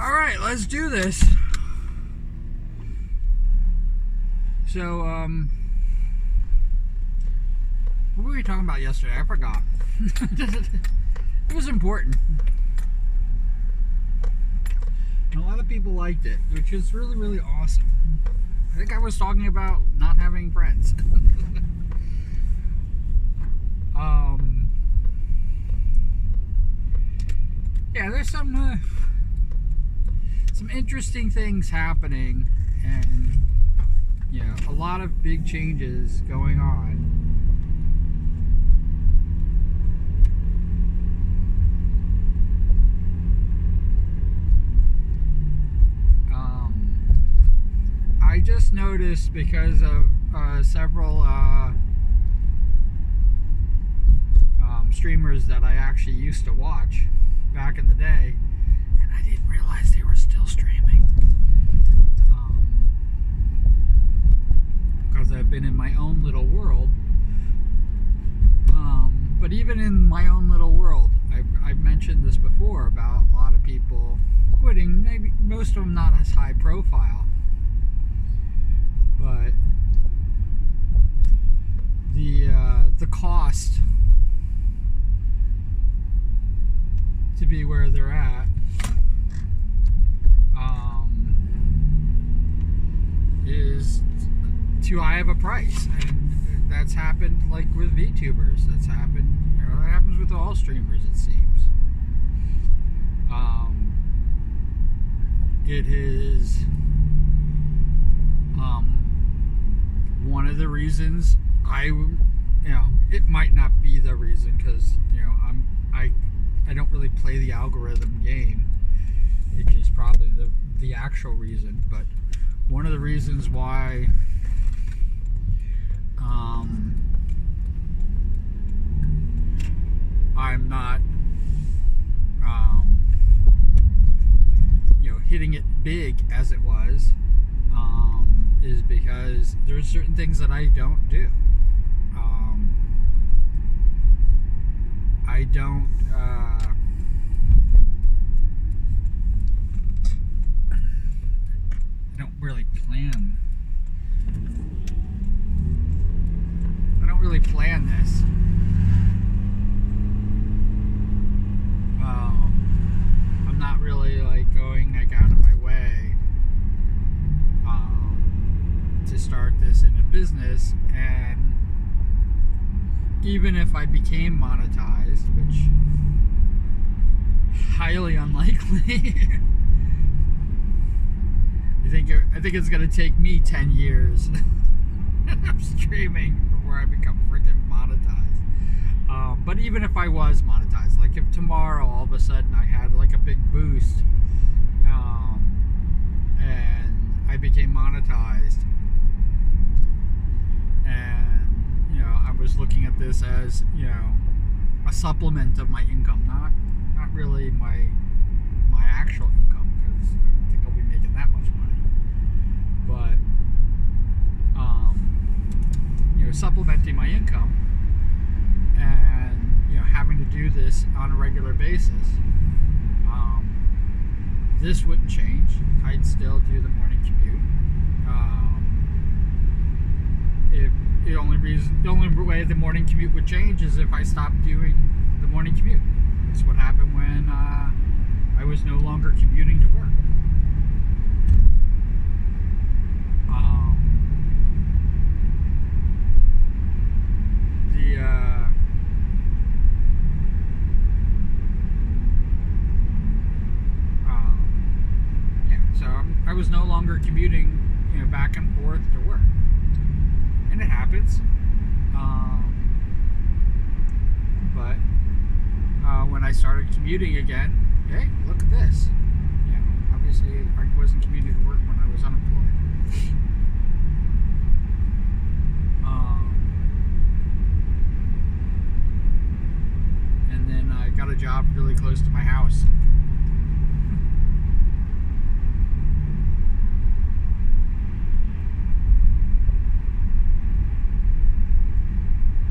Alright, let's do this. So, what were we talking about yesterday? I forgot. It was important. And a lot of people liked it, which is really, really awesome. I think I was talking about not having friends. Yeah, there's some interesting things happening, and a lot of big changes going on. I just noticed, because of several streamers that I actually used to watch back in the day, and I didn't realize they were still streaming, because I've been in my own little world. But even in my own little world, I've mentioned this before about a lot of people quitting. Maybe most of them not as high profile, but the cost to be where they're at is too high of a price, and that's happened like with VTubers. That's happened. It happens with all streamers, it seems. It is one of the reasons it might not be the reason, because I don't really play the algorithm game. It is probably the actual reason, but one of the reasons why I'm not hitting it big as it was is because there's certain things that I don't do. I don't really plan. I don't really plan this. I'm not really going out of my way to start this in a business, and even if I became monetized, which highly unlikely. I think it's gonna take me 10 years of streaming before I become freaking monetized. But even if I was monetized, like if tomorrow all of a sudden I had like a big boost, and I became monetized, and I was looking at this as a supplement of my income, not really my actual income, because I don't think I'll be making that much money. But supplementing my income, and having to do this on a regular basis, this wouldn't change. I'd still do the morning commute. The only way the morning commute would change is if I stopped doing the morning commute. That's what happened when I was no longer commuting to work. So I was no longer commuting, back and forth to work, and it happens. But when I started commuting again, hey, look at this. Obviously I wasn't commuting to work when I was unemployed. And then I got a job really close to my house.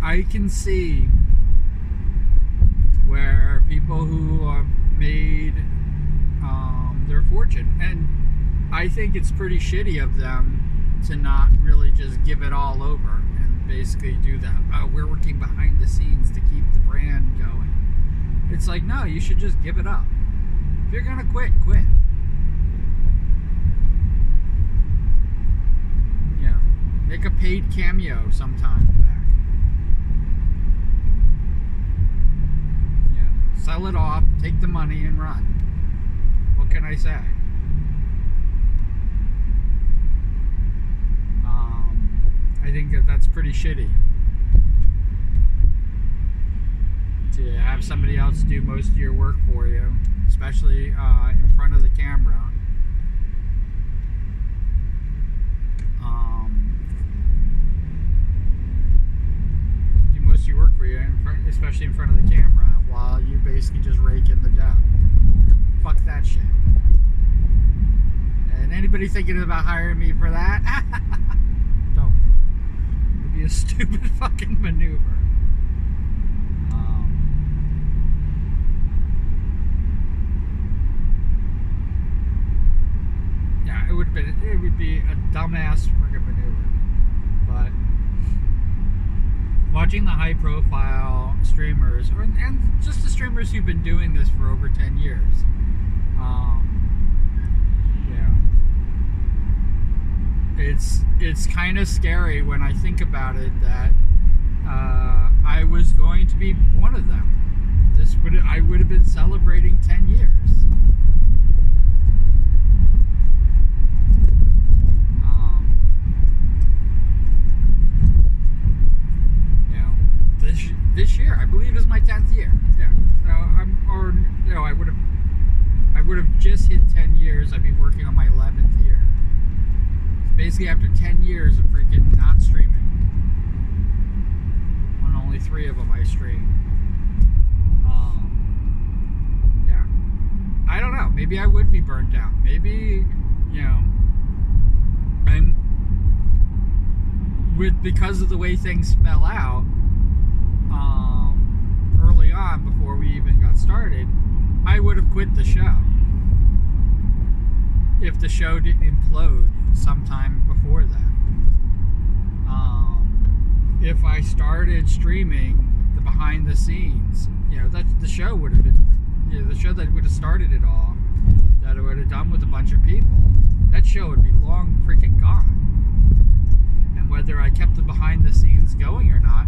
I can see where people who have made their unfortunate. And I think it's pretty shitty of them to not really just give it all over and basically do that. Oh, we're working behind the scenes to keep the brand going. It's like, no, you should just give it up. If you're gonna quit, quit. Yeah, make a paid cameo sometime back. Yeah, sell it off, take the money, and run. What can I say? I think that's pretty shitty to have somebody else do most of your work for you, especially in front of the camera. Do most of your work for you, especially in front of the camera, while you basically just rake in the dough. Fuck that shit. And anybody thinking about hiring me for that? Don't. It would be a stupid fucking maneuver. Yeah, it would be a dumbass fucking maneuver. But watching the high profile streamers, and just the streamers who've been doing this for over 10 years, it's kind of scary when I think about it that I was going to be one of them. I would have been celebrating 10 years. This year, I believe, is my 10th year. Yeah, I would have just hit 10 years. I'd be working on my 11th year. So basically, after 10 years of freaking not streaming, on only 3 of them I stream. Yeah, I don't know. Maybe I would be burnt out. Maybe, because of the way things fell out. Early on, before we even got started, I would have quit the show if the show didn't implode sometime before that. If I started streaming the behind the scenes, that the show would have been, the show that would have started it all, that I would have done with a bunch of people, that show would be long freaking gone. And whether I kept the behind the scenes going or not,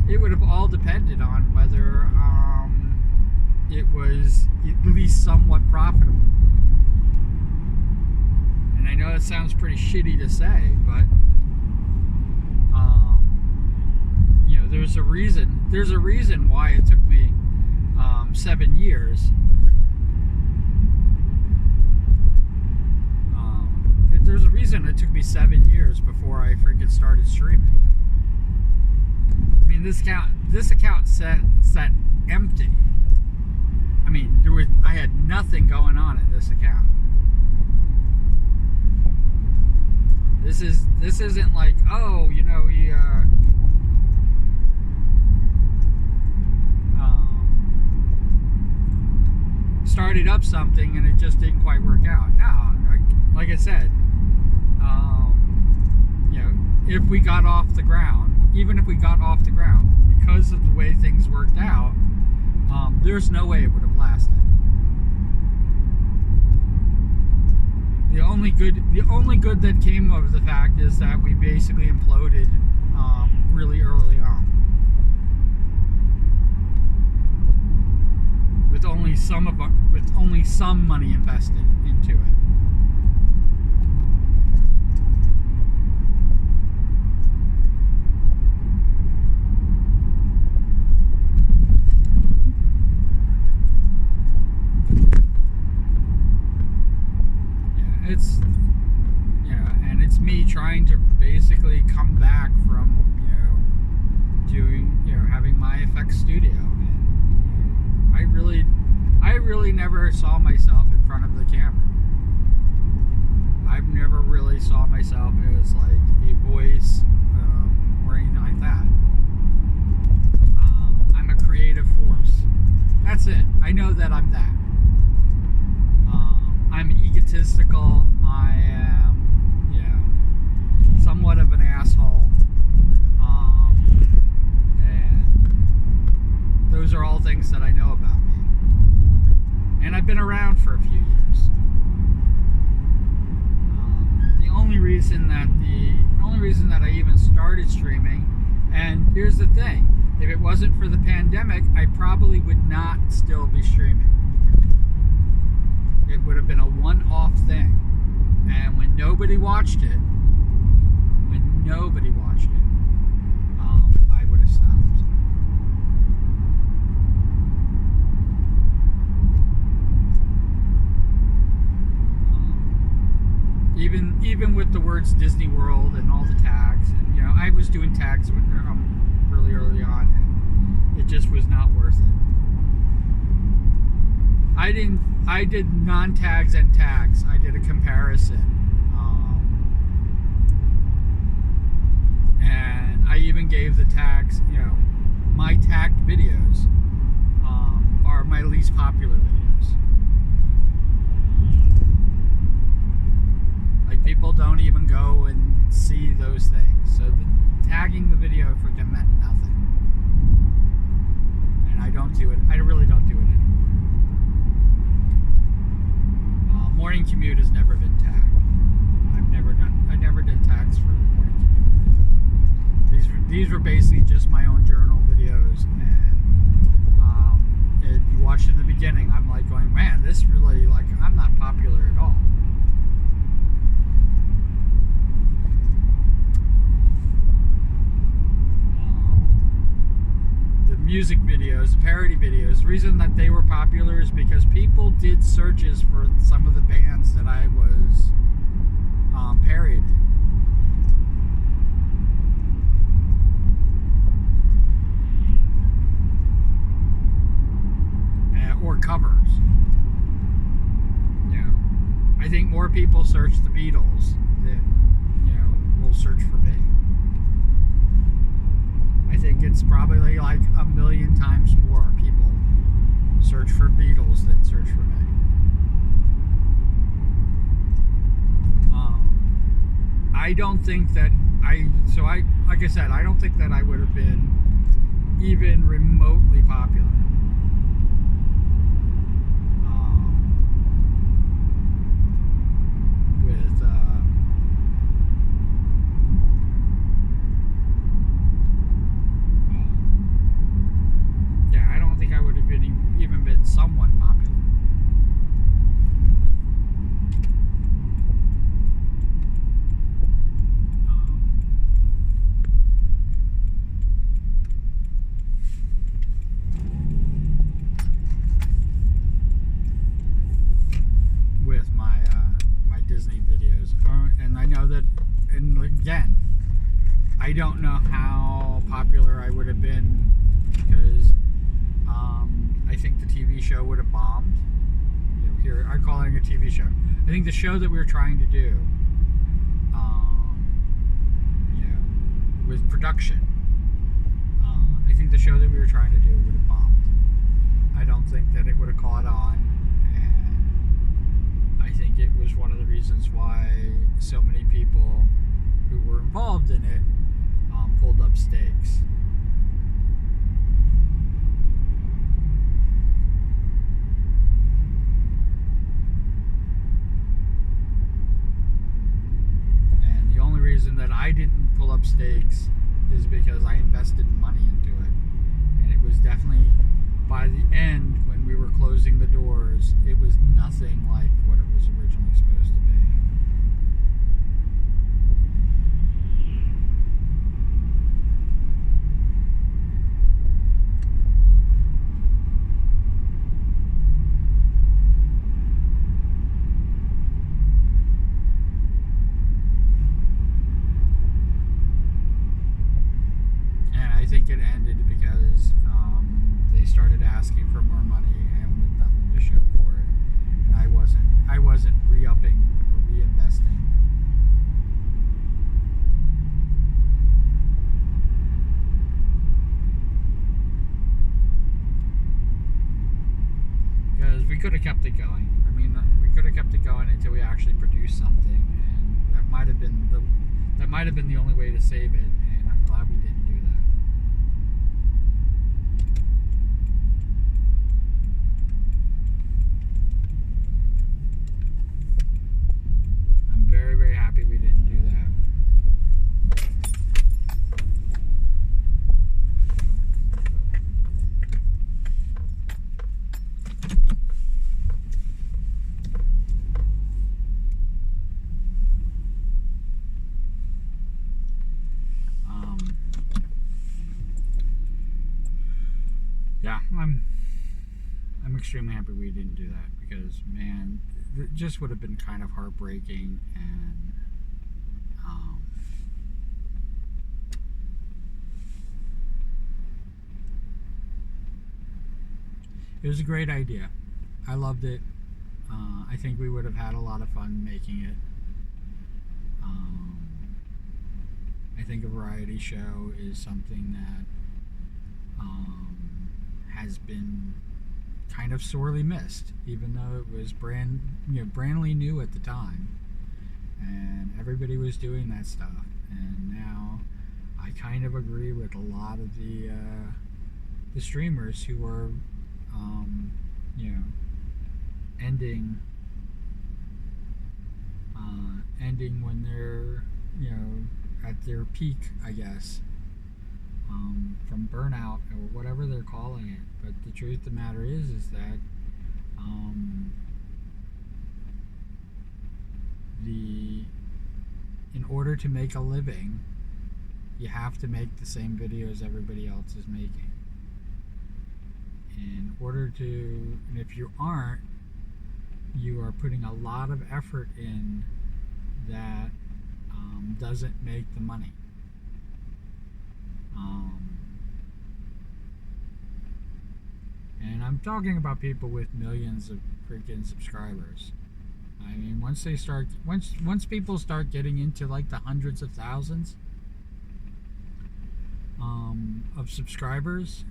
it would have all depended on whether it was at least somewhat profitable. And I know it sounds pretty shitty to say, but there's a reason. There's a reason why it took me 7 years. There's a reason it took me 7 years before I freaking started streaming. I mean, this account sat empty. I mean, I had nothing going on in this account. This isn't like, oh, he started up something and it just didn't quite work out. No, like I said, if we got off the ground, even if we got off the ground, because of the way things worked out, there's no way it would have lasted. The only good that came of the fact is that we basically imploded really early on, with only some money invested into it. It's me trying to basically come back from having my effects studio, and I really never saw myself in front of the camera. I've never really saw myself as like a voice or anything like that. I'm a creative force. That's it. I know that I'm that. I'm egotistical. I am, somewhat of an asshole. And those are all things that I know about me. And I've been around for a few years. The only reason that I even started streaming, and here's the thing, if it wasn't for the pandemic, I probably would not still be streaming. It would have been a one-off thing. And when nobody watched it, I would have stopped. Even with the words Disney World and all the tags, and I was doing tags with really early on, and it just was not worth it. I did non-tags and tags. I did a comparison, and I even gave the tags. My tagged videos are my least popular videos. Like, people don't even go and see those things. So tagging the video freaking meant nothing. And I don't do it. I really don't do it anymore. Morning Commute has never been tagged. I never did tags for Morning Commute. These were basically just my own journal videos, and if you watched in the beginning, I'm like going, man, this really, like, I'm not popular at all. The music videos, the parody videos, the reason that they were popular is because people did searches for some of the bands that I was parodying. Or covers. I think more people search the Beatles than will search for me. I think it's probably like 1 million times more people search for Beatles than search for me. I don't think that like I said, I don't think that I would have been even remotely popular. I don't think I would have even been somewhat popular. With my Disney videos, and I know that, and again, I don't know how popular I would have been, because I think the TV show would have bombed. Here I'm calling it a TV show. I think the show that we were trying to do, with production, I think the show that we were trying to do would have bombed. I don't think that it would have caught on, and I think it was one of the reasons why so many people who were involved in it pulled up stakes. And the only reason that I didn't pull up stakes is because I invested money into it. And it was definitely, by the end, when we were closing the doors, it was nothing like what it was originally supposed to be. I think it ended because they started asking for more money and with nothing to show for it, and I wasn't re-upping or reinvesting. Because we could have kept it going. I mean, we could have kept it it going until we actually produced something, and that might have been the only way to save it. And I'm glad we didn't do that. I'm very, very happy we didn't do that. Yeah, I'm extremely happy we didn't do that, because man, it just would have been kind of heartbreaking, and it was a great idea. I loved it. I think we would have had a lot of fun making it. I think a variety show is something that has been kind of sorely missed, even though it was brandly new at the time, and everybody was doing that stuff. And now, I kind of agree with a lot of the streamers who are, ending when they're, at their peak, I guess, from burnout or whatever they're calling it. But the truth of the matter is that in order to make a living, you have to make the same videos everybody else is making. In order to, and if you aren't, you are putting a lot of effort in that doesn't make the money. And I'm talking about people with millions of freaking subscribers. I mean, once people start getting into like the hundreds of thousands of subscribers,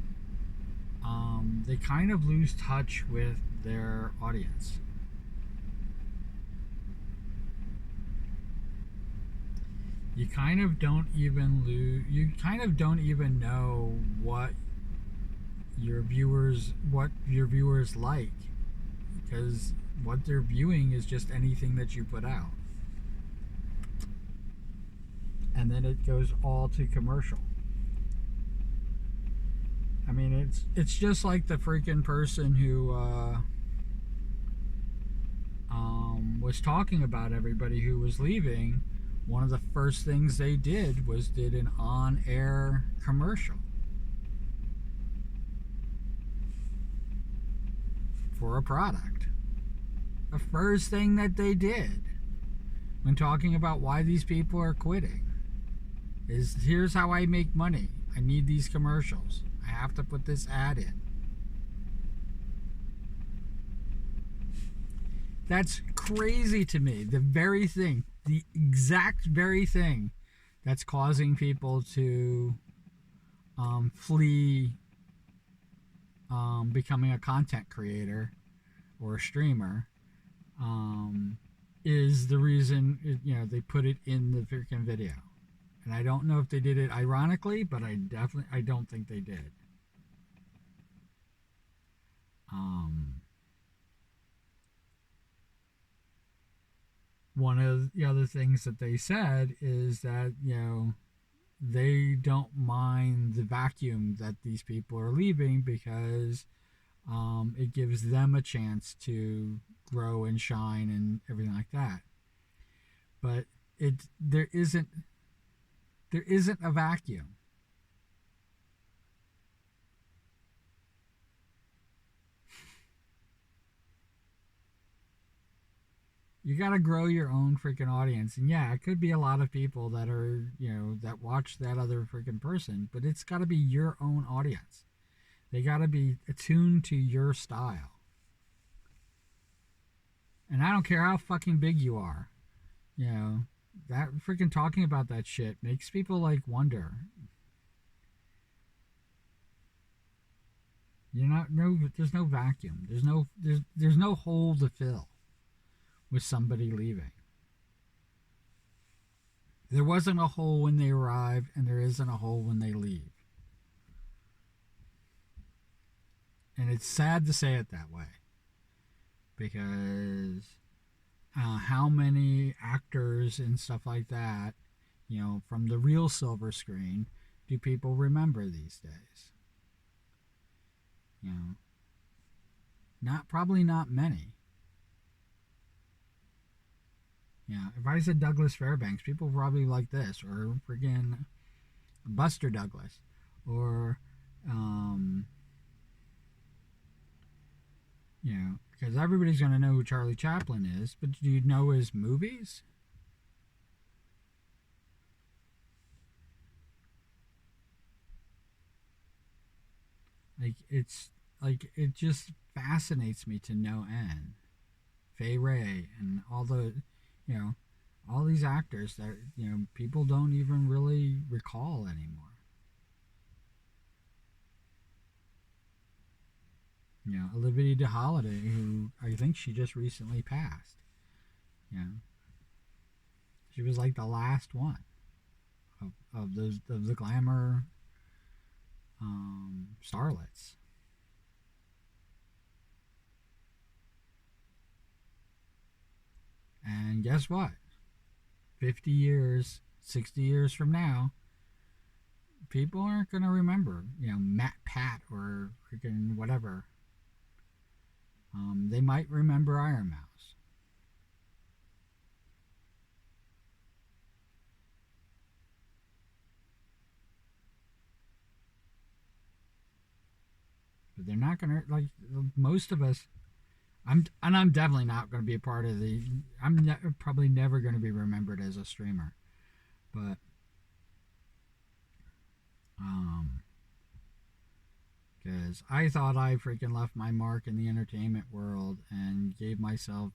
they kind of lose touch with their audience. You kind of don't even know what your viewers like, because what they're viewing is just anything that you put out, and then it goes all to commercial. I mean, it's just like the freaking person who was talking about everybody who was leaving. One of the first things they did was did an on-air commercial for a product. The first thing that they did when talking about why these people are quitting is, here's how I make money. I need these commercials. I have to put this ad in. That's crazy to me. The exact very thing that's causing people to flee becoming a content creator or a streamer, is the reason they put it in the freaking video. And I don't know if they did it ironically, but I don't think they did. One of the other things that they said is that, they don't mind the vacuum that these people are leaving, because it gives them a chance to grow and shine and everything like that. But there isn't a vacuum. You got to grow your own freaking audience. And yeah, it could be a lot of people that are, that watch that other freaking person, but it's got to be your own audience. They got to be attuned to your style. And I don't care how fucking big you are. That freaking talking about that shit makes people like wonder. There's no vacuum. There's no hole to fill. with somebody leaving. There wasn't a hole when they arrive, and there isn't a hole when they leave. And it's sad to say it that way, because how many actors and stuff like that, from the real silver screen, do people remember these days? Probably not many. If I said Douglas Fairbanks, people probably like this, or friggin' Buster Douglas, or because everybody's gonna know who Charlie Chaplin is, but do you know his movies? It just fascinates me to no end. Fay Wray and all these actors that people don't even really recall anymore. Olivia de Holiday, who I think she just recently passed. She was like the last one of the glamour starlets. And guess what? 50 years, 60 years from now, people aren't going to remember, Matt Pat or freaking whatever. They might remember Iron Mouse. But they're not going to, like, most of us. I'm definitely not going to be a part of the. Probably never going to be remembered as a streamer, but because I thought I freaking left my mark in the entertainment world and gave myself,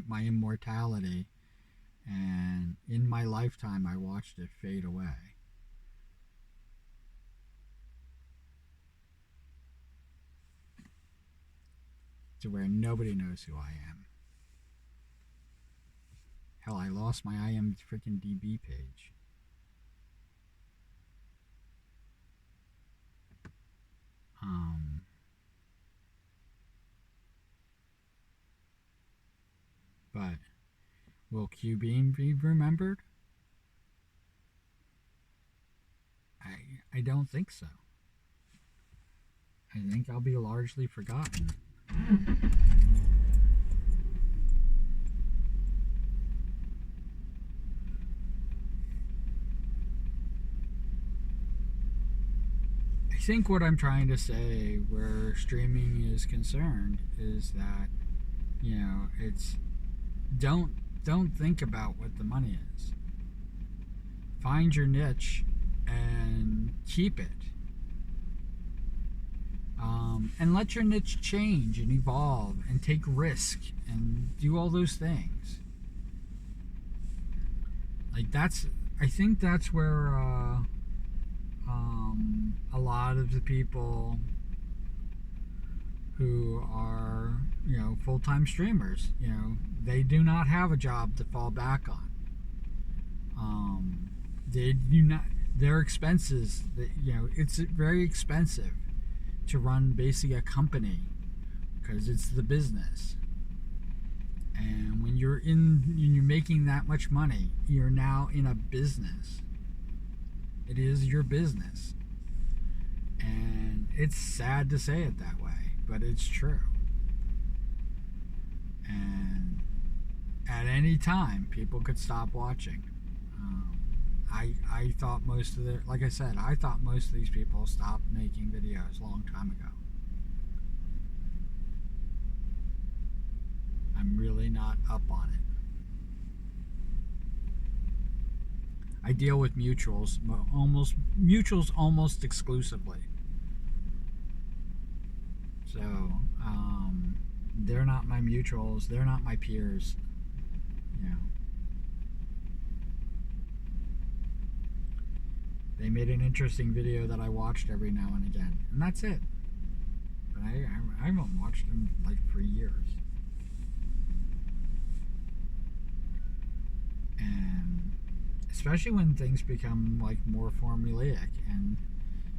my immortality, and in my lifetime I watched it fade away. To where nobody knows who I am. Hell, I lost my IMDb page. But will Q Bean be remembered? I don't think so. I think I'll be largely forgotten. I think what I'm trying to say where streaming is concerned is that, it's don't think about what the money is. Find your niche and keep it. And let your niche change and evolve and take risk and do all those things. I think that's where a lot of the people who are, full-time streamers, they do not have a job to fall back on. They do not, their expenses, it's very expensive to run basically a company because it's the business. And when you're making that much money, you're now in a business. It is your business. And it's sad to say it that way, but it's true. And at any time, people could stop watching. I thought most of I thought most of these people stopped making videos a long time ago. I'm really not up on it. I deal with mutuals almost exclusively. So, they're not my mutuals, they're not my peers. They made an interesting video that I watched every now and again, and that's it. But I haven't watched them like for years. especially when things become like more formulaic, and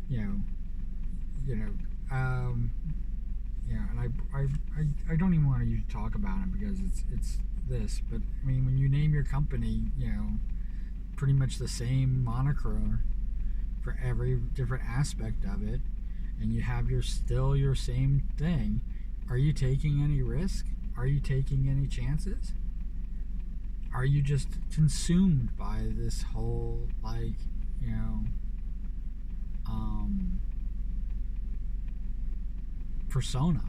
you know, you know, yeah, and I don't even want you to talk about it because it's this, but I mean, when you name your company, pretty much the same moniker for every different aspect of it, and you have still your same thing. Are you taking any risk? Are you taking any chances? Are you just consumed by this whole persona?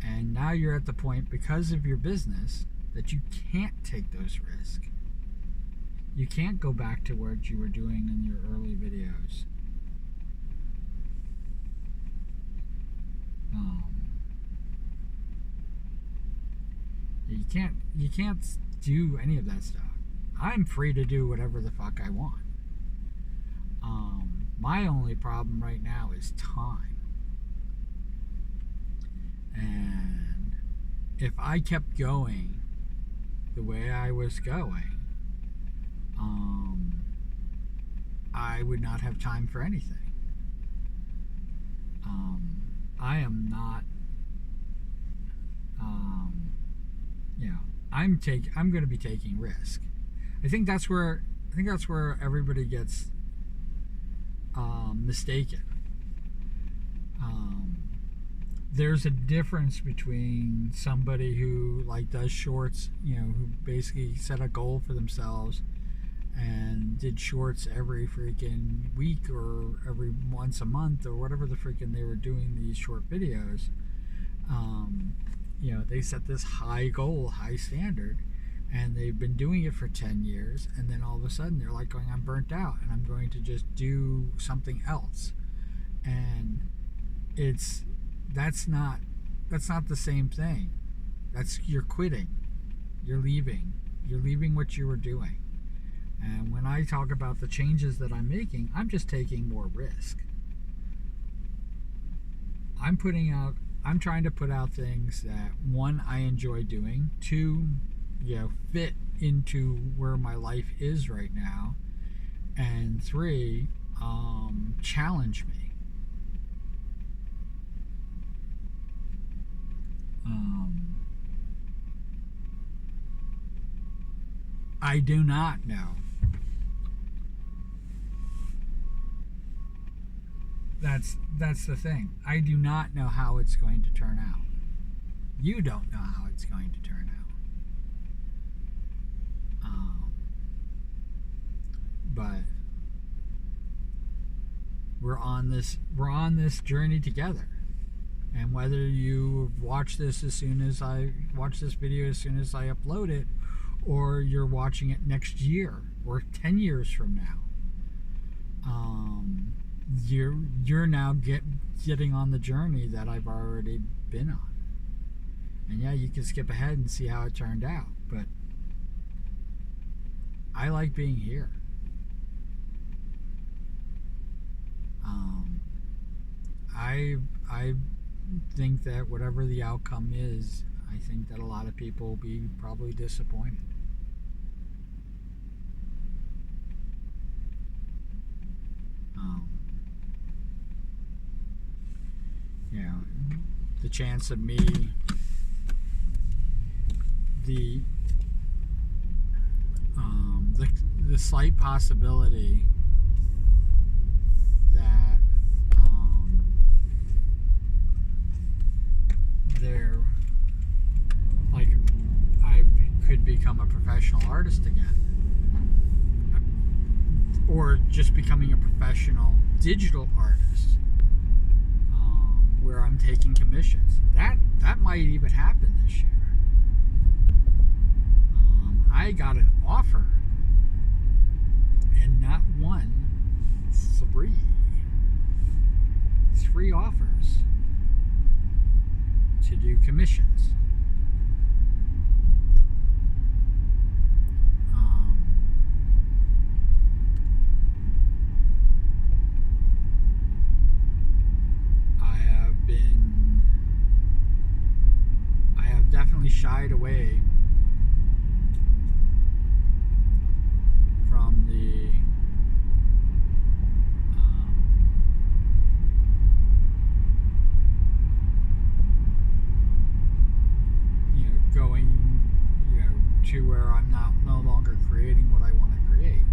And now you're at the point, because of your business, that you can't take those risks. You can't go back to what you were doing in your early videos. You can't do any of that stuff. I'm free to do whatever the fuck I want. My only problem right now is time. And if I kept going the way I was going, I would not have time for anything. I am not. I'm going to be taking risk. I think that's where everybody gets mistaken. There's a difference between somebody who does shorts, who basically set a goal for themselves and did shorts every freaking week or every once a month or whatever the freaking they were doing these short videos. They set this high goal, high standard, and they've been doing it for 10 years, and then all of a sudden they're like going, I'm burnt out and I'm going to just do something else. And that's not the same thing. You're quitting. You're leaving what you were doing. And when I talk about the changes that I'm making, I'm just taking more risk. I'm trying to put out things that, one, I enjoy doing, two, fit into where my life is right now, and three, challenge me. I do not know. That's the thing. I do not know how it's going to turn out. You don't know how it's going to turn out. But we're on this journey together. And whether you watch this video as soon as I upload it, or you're watching it next year or 10 years from now, you're now getting on the journey that I've already been on. And yeah, you can skip ahead and see how it turned out, but I like being here. I think that whatever the outcome is, I think that a lot of people will be probably disappointed. The chance of me, the slight possibility that I could become a professional artist again, or just becoming a professional digital artist, where I'm taking commissions. That might even happen this year. I got an offer, and not one, three offers to do commissions. I have definitely shied away going, to where I'm not no longer creating what I want to create.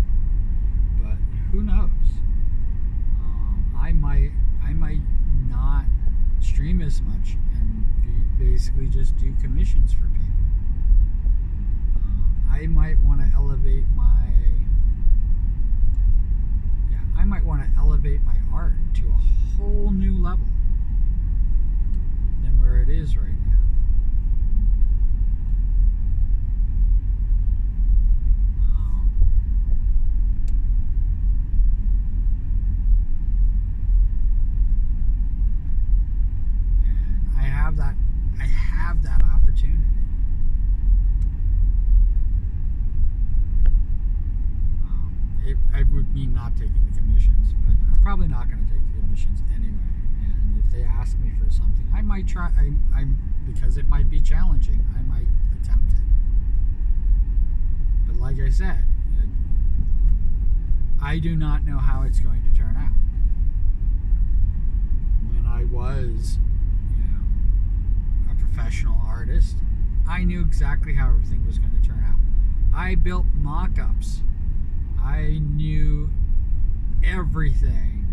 But who knows? I might not stream as much and basically just do commissions for people. I might want to elevate my art to a whole new level than where it is right now. And I have that opportunity. I would mean not taking the commissions, but I'm probably not going to take the commissions anyway. And if they ask me for something, I might try. Because it might be challenging, I might attempt it. But like I said, I do not know how it's going to turn out. When I was, a professional artist, I knew exactly how everything was going to turn out. I built mock-ups. I knew everything,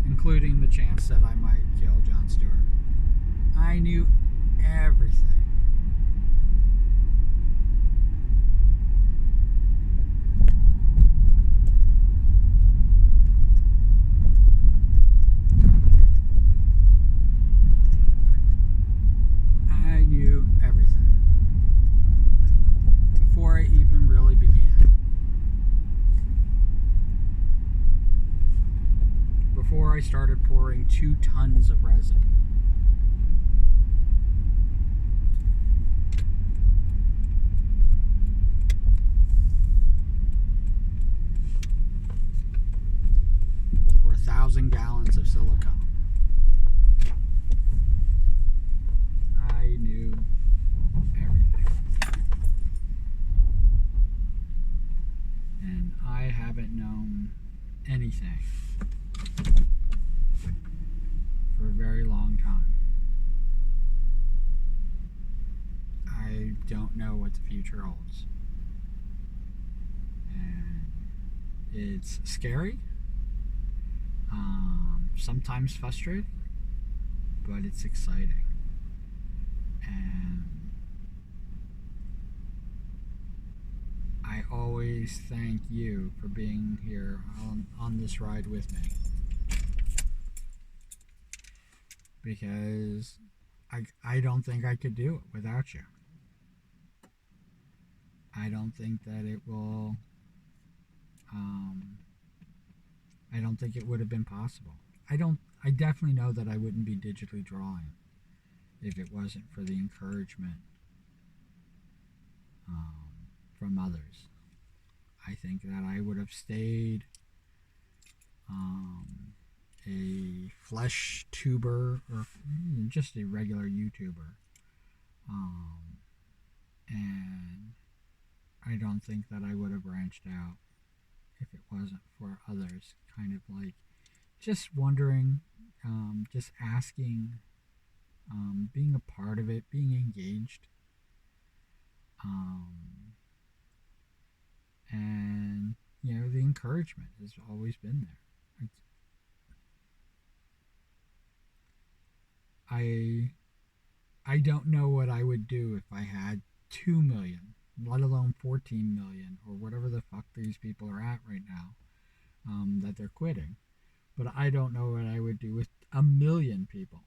including the chance that I might kill Jon Stewart. I knew everything. I knew everything before I even really began. Before I started pouring 2 tons of resin. Or 1,000 gallons of silicone. I knew everything. And I haven't known anything for a very long time. I don't know what the future holds. And it's scary, sometimes frustrating, but it's exciting. And I always thank you for being here on this ride with me. Because I don't think I could do it without you. I don't think that it will, I don't think it would have been possible. I definitely know that I wouldn't be digitally drawing if it wasn't for the encouragement from others. I think that I would have stayed a flesh tuber or just a regular YouTuber. And I don't think that I would have branched out if it wasn't for others kind of like just wondering, just asking, being a part of it, being engaged. And the encouragement has always been there. I don't know what I would do if I had 2 million, let alone 14 million, or whatever the fuck these people are at right now, that they're quitting. But I don't know what I would do with 1 million people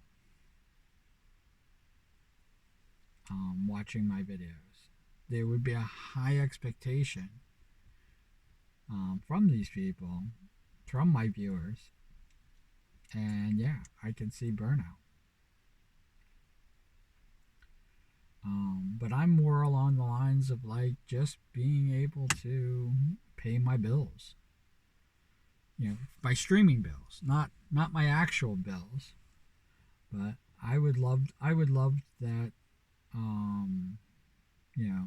watching my videos. There would be a high expectation from these people, from my viewers, and yeah, I can see burnout. But I'm more along the lines of like just being able to pay my bills, my streaming bills, not my actual bills. But I would love that.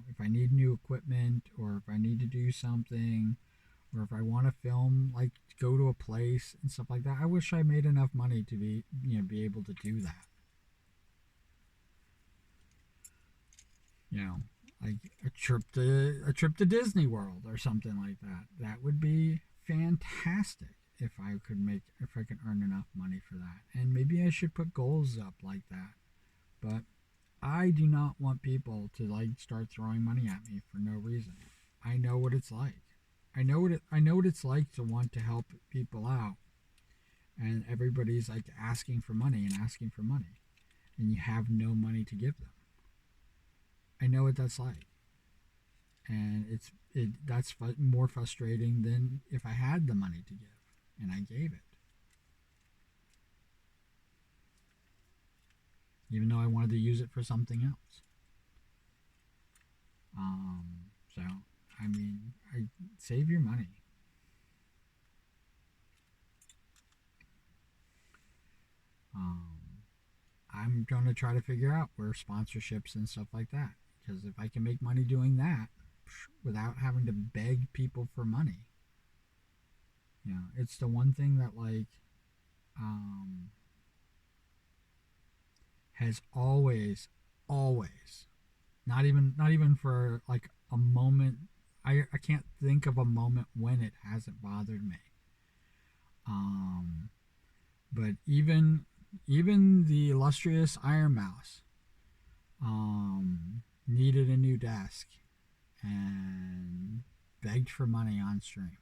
If I need new equipment, or if I need to do something, or if I want to film, like go to a place and stuff like that, I wish I made enough money to be able to do that. You know, like a trip to Disney World or something like that. That would be fantastic if I could earn enough money for that. And maybe I should put goals up like that. But I do not want people to like start throwing money at me for no reason. I know what it's like. I know what it's like to want to help people out, and everybody's like asking for money and asking for money, and you have no money to give them. I know what that's like, and that's more frustrating than if I had the money to give and I gave it, even though I wanted to use it for something else. So I mean, I save your money. Um, I'm going to try to figure out where sponsorships and stuff like that, because if I can make money doing that without having to beg people for money, it's the one thing that like um, has always, not even for like a moment. I can't think of a moment when it hasn't bothered me. Um, but even the illustrious Iron Mouse needed a new desk and begged for money on stream.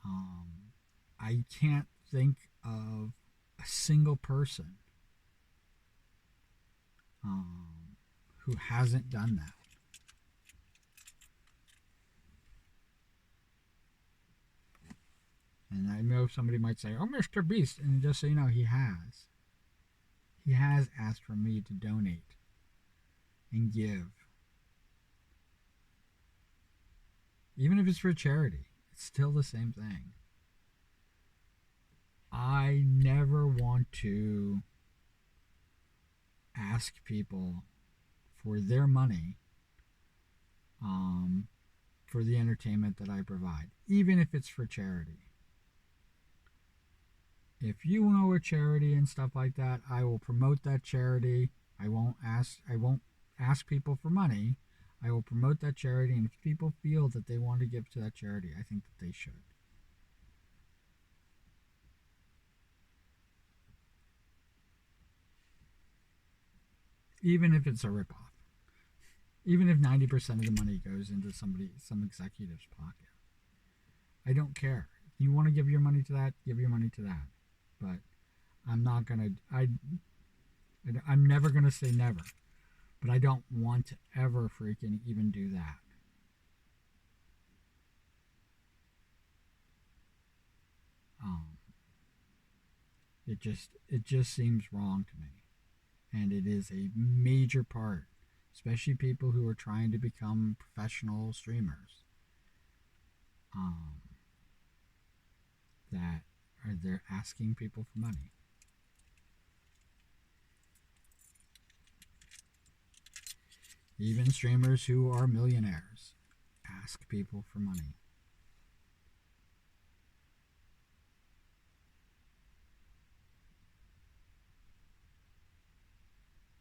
Um, I can't think of a single person um, who hasn't done that. And I know somebody might say, "Oh, Mr. Beast," and just so you know, he has. He has asked for me to donate and give, even if it's for charity. It's still the same thing. I never want to ask people for their money um, for the entertainment that I provide, even if it's for charity. If you know a charity and stuff like that, I will promote that charity. I won't ask people for money. I will promote that charity, and if people feel that they want to give to that charity, I think that they should. Even if it's a ripoff. Even if 90% of the money goes into some executive's pocket. I don't care. You want to give your money to that, give your money to that. But I'm not gonna. I'm never gonna say never. But I don't want to ever freaking even do that. Um, it just seems wrong to me, and it is a major part, especially people who are trying to become professional streamers. Um, that they're asking people for money. Even streamers who are millionaires ask people for money.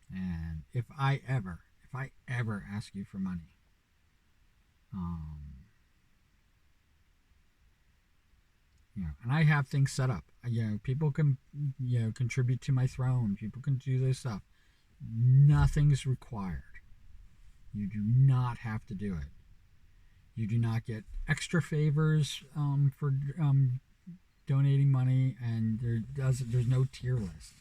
And if I ever ask you for money, um, and I have things set up. People can, contribute to my throne. People can do this stuff. Nothing's required. You do not have to do it. You do not get extra favors for donating money, and there's no tier list.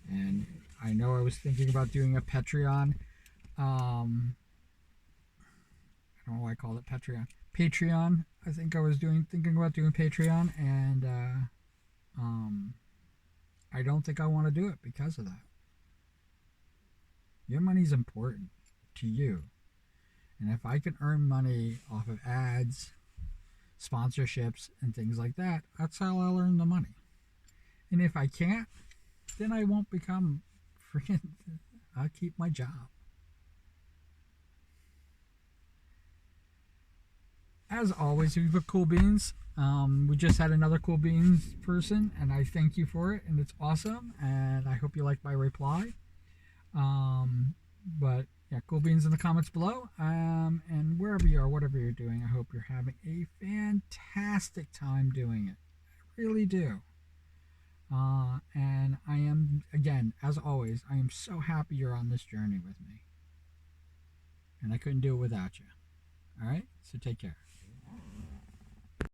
And I know I was thinking about doing a Patreon. I don't know why I called it Patreon. I think I was thinking about doing Patreon, and I don't think I want to do it because of that. Your money's important to you, and if I can earn money off of ads, sponsorships, and things like that, that's how I'll earn the money. And if I can't, then I won't become freaking. I'll keep my job. As always, we've got cool beans. We just had another cool beans person, and I thank you for it, and it's awesome. And I hope you like my reply. Um, But yeah, cool beans in the comments below. And wherever you are, whatever you're doing, I hope you're having a fantastic time doing it. I really do. And I am, again, as always, I am so happy you're on this journey with me. And I couldn't do it without you. All right? So take care.